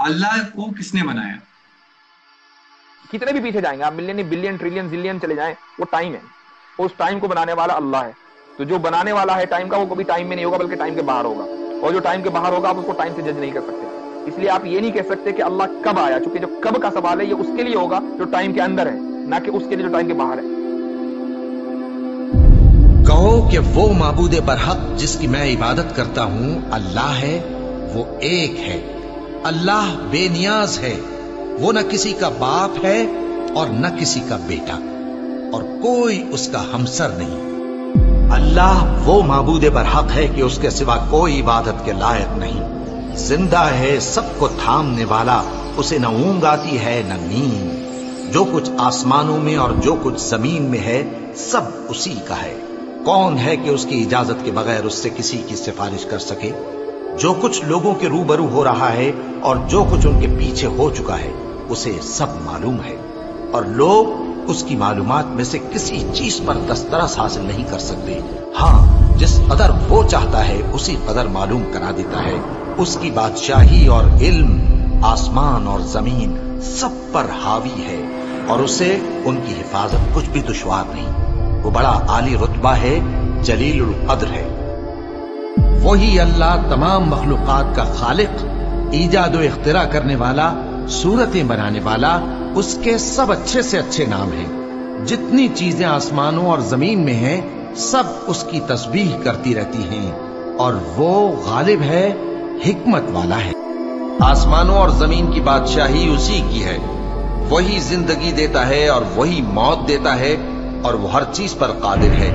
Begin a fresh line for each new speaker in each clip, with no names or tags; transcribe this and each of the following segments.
अल्लाह को किसने बनाया?
कितने भी पीछे जाएंगे आप, मिलियन बिलियन ट्रिलियन जिलियन चले जाएं, वो टाइम है, उस टाइम को बनाने वाला अल्लाह है। तो जो बनाने वाला है टाइम का, वो कभी टाइम में नहीं होगा बल्कि टाइम के बाहर होगा, और जो टाइम के बाहर होगा आप उसको टाइम से जज नहीं कर सकते। इसलिए आप ये नहीं कह सकते कि अल्लाह कब आया, क्योंकि जो कब का सवाल है ये उसके लिए होगा जो टाइम के अंदर है, ना कि उसके लिए जो टाइम के बाहर है।
कहो कि वो माबूद बरहक जिसकी मैं इबादत करता हूं अल्लाह है, वो एक है। अल्लाह बेनियाज है, वो न किसी का बाप है और न किसी का बेटा, और कोई उसका हमसर नहीं। अल्लाह वो माबूद बरहक है कि उसके सिवा कोई इबादत के लायक नहीं। जिंदा है, सबको थामने वाला, उसे न ऊंघ आती है न नींद। जो कुछ आसमानों में और जो कुछ जमीन में है सब उसी का है। कौन है कि उसकी इजाजत के बगैर उससे किसी की सिफारिश कर सके? जो कुछ लोगों के रूबरू हो रहा है और जो कुछ उनके पीछे हो चुका है उसे सब मालूम है, और लोग उसकी मालूमात में से किसी चीज पर दस्तरस हासिल नहीं कर सकते। हाँ, जिस कदर वो चाहता है उसी कदर मालूम करा देता है। उसकी बादशाही और इल्म आसमान और जमीन सब पर हावी है, और उसे उनकी हिफाजत कुछ भी दुश्वार नहीं। वो बड़ा आली रुतबा है, जलीलुल कद्र है। वही अल्लाह तमाम मखलूकात का खालिक, ईजाद व इख्तिरा करने वाला, सूरतें बनाने वाला, उसके सब अच्छे से अच्छे नाम हैं। जितनी चीजें आसमानों और जमीन में हैं सब उसकी तस्बीह करती रहती हैं, और वो गालिब है, हिकमत वाला है। आसमानों और जमीन की बादशाही उसी की है। वही जिंदगी देता है और वही मौत देता है, और वो हर चीज पर कादिर है।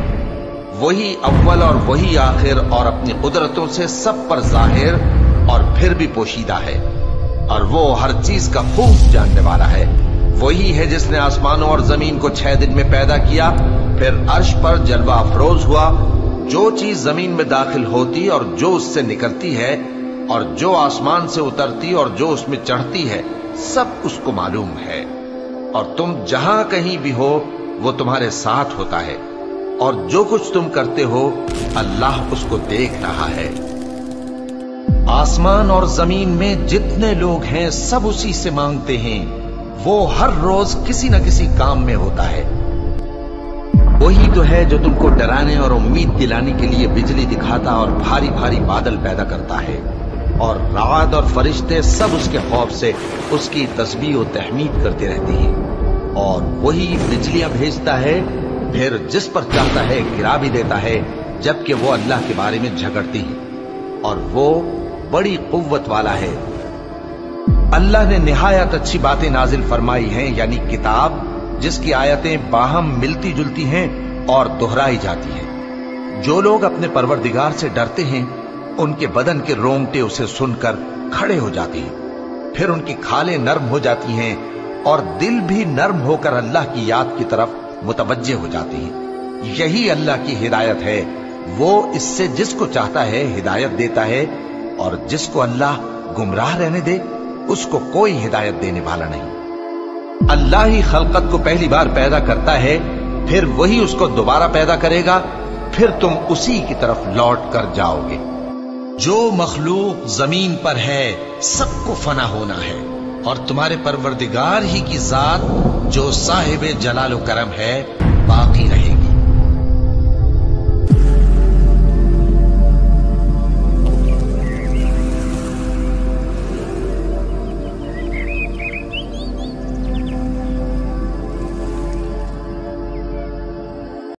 वही अव्वल और वही आखिर, और अपनी कुदरतों से सब पर जाहिर और फिर भी पोशीदा है, और वो हर चीज का खूब जानने वाला है। वही है जिसने आसमानों और जमीन को 6 दिन में पैदा किया, फिर अर्श पर जलवा अफरोज हुआ। जो चीज जमीन में दाखिल होती और जो उससे निकलती है, और जो आसमान से उतरती और जो उसमें चढ़ती है, सब उसको मालूम है। और तुम जहां कहीं भी हो वो तुम्हारे साथ होता है, और जो कुछ तुम करते हो अल्लाह उसको देख रहा है। आसमान और जमीन में जितने लोग हैं सब उसी से मांगते हैं। वो हर रोज किसी न किसी काम में होता है। वही तो है जो तुमको डराने और उम्मीद दिलाने के लिए बिजली दिखाता और भारी भारी बादल पैदा करता है, और रात और फरिश्ते सब उसके खौफ से उसकी तस्बीह और तहमीद करते रहते हैं। और वही बिजलियां भेजता है, फिर जिस पर चाहता है गिरा भी देता है, जबकि वो अल्लाह के बारे में झगड़ती है, और वो बड़ी कुव्वत वाला है। अल्लाह ने निहायत अच्छी बातें नाजिल फरमाई हैं, यानी किताब जिसकी आयतें बाहम मिलती जुलती हैं और दोहराई जाती हैं। जो लोग अपने परवरदिगार से डरते हैं उनके बदन के रोंगटे उसे सुनकर खड़े हो जाते हैं, फिर उनकी खालें नर्म हो जाती हैं और दिल भी नर्म होकर अल्लाह की याद की तरफ मुतवज्जे हो जाते हैं। यही अल्लाह की हिदायत है। वो इससे जिसको चाहता है हिदायत देता है, और जिसको अल्लाह गुमराह रहने दे उसको कोई हिदायत देने वाला नहीं। अल्लाह ही खलकत को पहली बार पैदा करता है, फिर वही उसको दोबारा पैदा करेगा, फिर तुम उसी की तरफ लौट कर जाओगे। जो मखलूक जमीन पर है सबको फना होना है, और तुम्हारे परवरदिगार ही की जात जो साहिब जलाल व करम है बाकी